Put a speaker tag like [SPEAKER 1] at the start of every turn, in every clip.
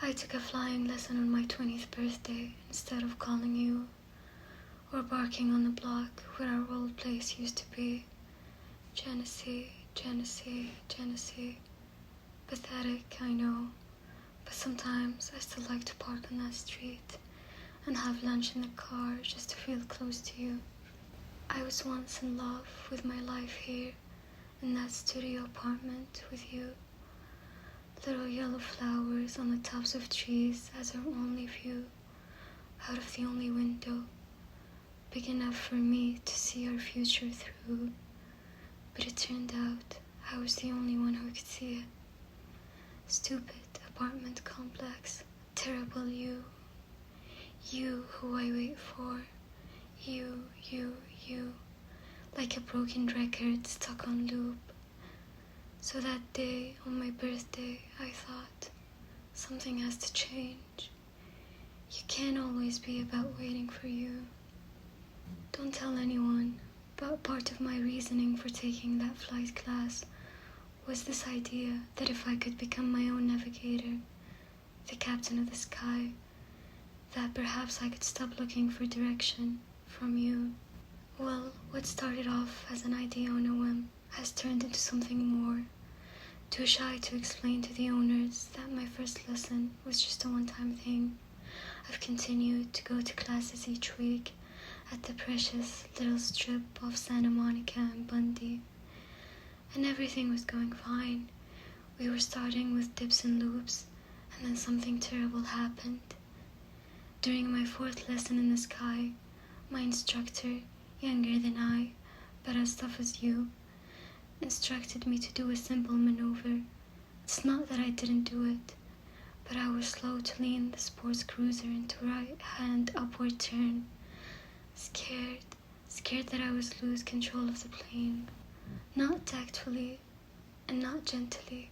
[SPEAKER 1] I took a flying lesson on my 20th birthday instead of calling you or barking on the block where our old place used to be. Genesee, Genesee, Genesee. Pathetic, I know, but sometimes I still like to park on that street and have lunch in the car just to feel close to you. I was once in love with my life here in that studio apartment with you. Little yellow flowers on the tops of trees as our only view out of the only window, big enough for me to see our future through. But it turned out I was the only one who could see it. Stupid apartment complex, terrible you. You who I wait for. You. Like a broken record stuck on loop. So that day, on my birthday, I thought, something has to change. You can't always be about waiting for you. Don't tell anyone, but part of my reasoning for taking that flight class was this idea that if I could become my own navigator, the captain of the sky, that perhaps I could stop looking for direction from you. Well, what started off as an idea on a whim has turned into something more. Too shy to explain to the owners that my first lesson was just a one-time thing. I've continued to go to classes each week at the precious little strip of Santa Monica and Bundy. And everything was going fine. We were starting with dips and loops, and then something terrible happened. During my fourth lesson in the sky, my instructor, younger than I, but as tough as you, instructed me to do a simple maneuver. It's not that I didn't do it, but I was slow to lean the Sportcruiser into a right-hand upward turn, scared that I would lose control of the plane. Not tactfully and not gently,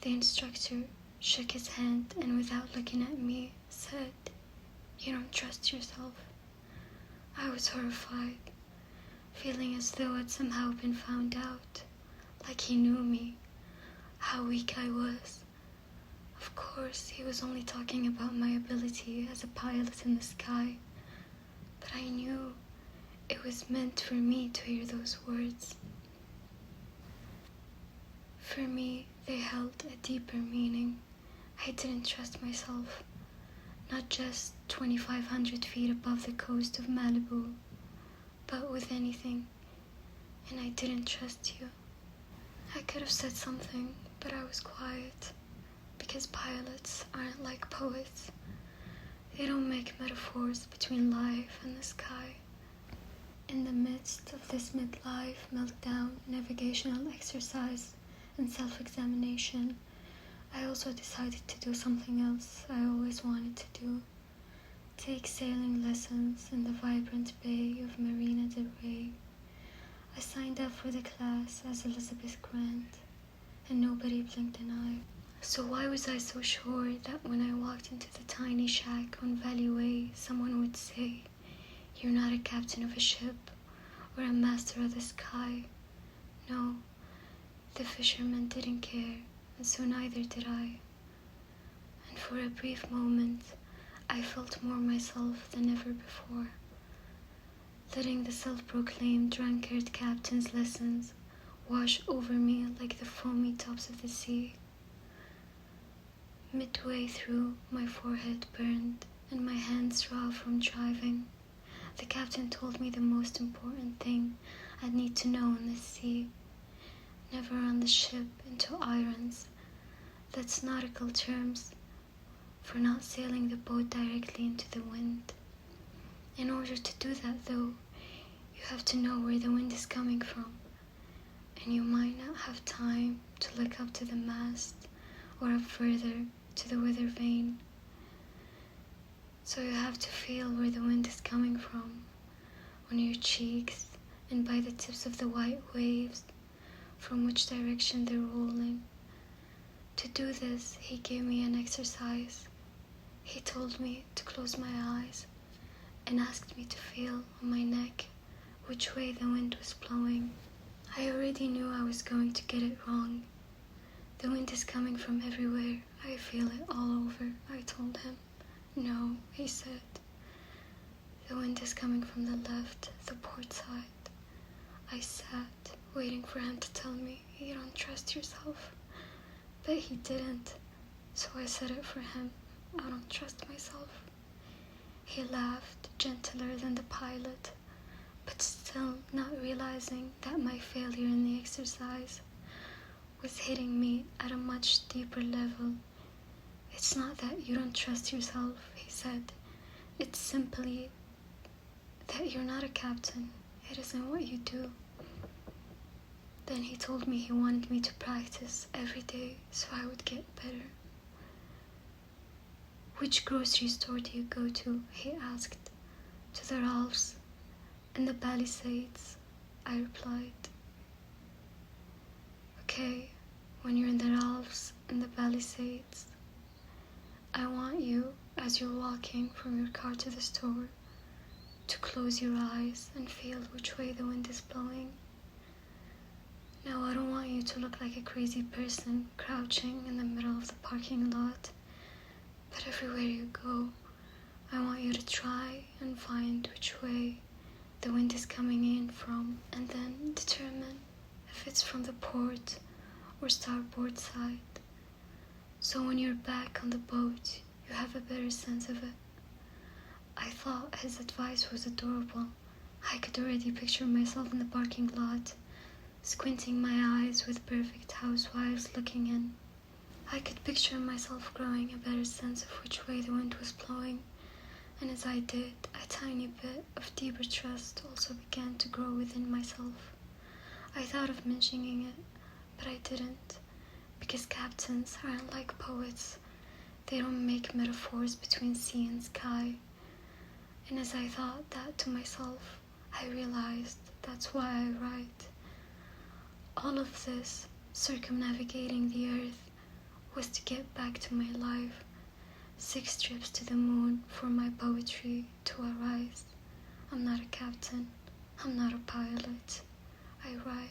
[SPEAKER 1] the instructor shook his hand and without looking at me said, "You don't trust yourself." I was horrified, feeling as though I'd somehow been found out, like he knew me, how weak I was. Of course, he was only talking about my ability as a pilot in the sky, but I knew it was meant for me to hear those words. For me, they held a deeper meaning. I didn't trust myself, not just 2,500 feet above the coast of Malibu, but with anything, and I didn't trust you. I could have said something, but I was quiet, because pilots aren't like poets. They don't make metaphors between life and the sky. In the midst of this midlife meltdown, navigational exercise, and self-examination, I also decided to do something else I always wanted to do. Take sailing lessons in the vibrant bay of Lana Del Rey. I signed up for the class as Elizabeth Grant, and nobody blinked an eye. So why was I so sure that when I walked into the tiny shack on Valley Way, someone would say, "You're not a captain of a ship or a master of the sky"? No, the fishermen didn't care, and so neither did I. And for a brief moment, I felt more myself than ever before, letting the self-proclaimed drunkard captain's lessons wash over me like the foamy tops of the sea. Midway through, my forehead burned and my hands raw from driving. The captain told me the most important thing I'd need to know in the sea. Never on the ship into irons. That's nautical terms for not sailing the boat directly into the wind. In order to do that, though, you have to know where the wind is coming from, and you might not have time to look up to the mast or up further to the weather vane. So you have to feel where the wind is coming from, on your cheeks and by the tips of the white waves, from which direction they're rolling. To do this, he gave me an exercise. He told me to close my eyes and asked me to feel on my neck which way the wind was blowing. I already knew I was going to get it wrong. The wind is coming from everywhere. I feel it all over, I told him. No, he said. The wind is coming from the left, the port side. I sat, waiting for him to tell me, you don't trust yourself. But he didn't, so I said it for him. I don't trust myself. He laughed, gentler than the pilot, but still not realizing that my failure in the exercise was hitting me at a much deeper level. It's not that you don't trust yourself, he said. It's simply that you're not a captain. It isn't what you do. Then he told me he wanted me to practice every day so I would get better. Which grocery store do you go to? He asked. To the Ralphs and the Palisades, I replied. Okay, when you're in the Ralphs and the Palisades, I want you, as you're walking from your car to the store, to close your eyes and feel which way the wind is blowing. Now, I don't want you to look like a crazy person crouching in the middle of the parking lot, but everywhere you go, I want you to try and find which way the wind is coming in from, and then determine if it's from the port or starboard side. So when you're back on the boat, you have a better sense of it. I thought his advice was adorable. I could already picture myself in the parking lot, squinting my eyes with perfect housewives looking in. I could picture myself growing a better sense of which way the wind was blowing, and as I did, a tiny bit of deeper trust also began to grow within myself. I thought of mentioning it, but I didn't, because captains aren't like poets. They don't make metaphors between sea and sky. And as I thought that to myself, I realized that's why I write. All of this, circumnavigating the earth, was to get back to my life. 6 trips to the moon for my poetry to arise. I'm not a captain. I'm not a pilot. I write.